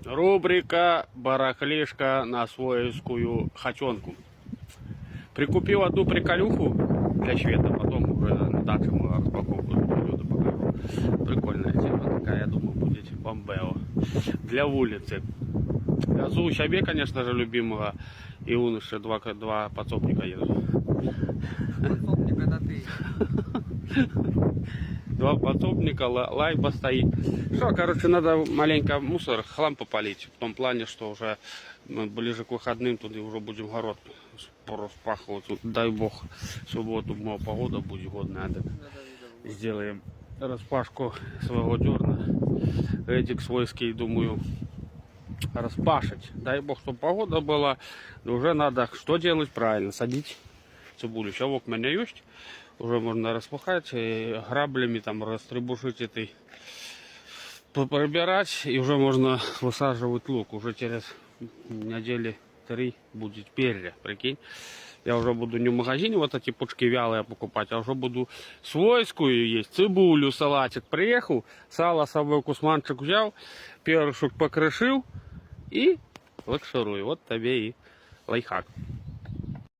Рубрика «Барахлишка на свойскую хотенку». Прикупил одну приколюху для Света, потом уже на даче мы распаковку блюда покажу. Прикольная тема такая, я думаю, будет бомбео. Для улицы. Вязу себе, конечно же, любимого, и юноши два подсобника едут. Подсобник это ты. Два подсобника, лайба стоит. Что, короче, надо маленько мусор, хлам попалить. В том плане, что уже мы ближе к выходным туда уже будем город распахивать. Дай бог, в субботу погода будет годная. Так сделаем распашку своего дерна. Эдик свойский, думаю, распашить. Дай бог, чтобы погода была. Но уже надо что делать правильно? Садить цибулю. Щавок у меня есть. Уже можно распахать, и граблями там растребушить этой, пробирать, и уже можно высаживать лук. Уже через недели 3 будет перья, прикинь. Я уже буду не в магазине вот эти пучки вялые покупать, а уже буду свойскую есть, цибулю, салатик. Приехал, сало с собой кусманчик взял, перышек покрошил и лакширую. Вот тебе и лайфхак.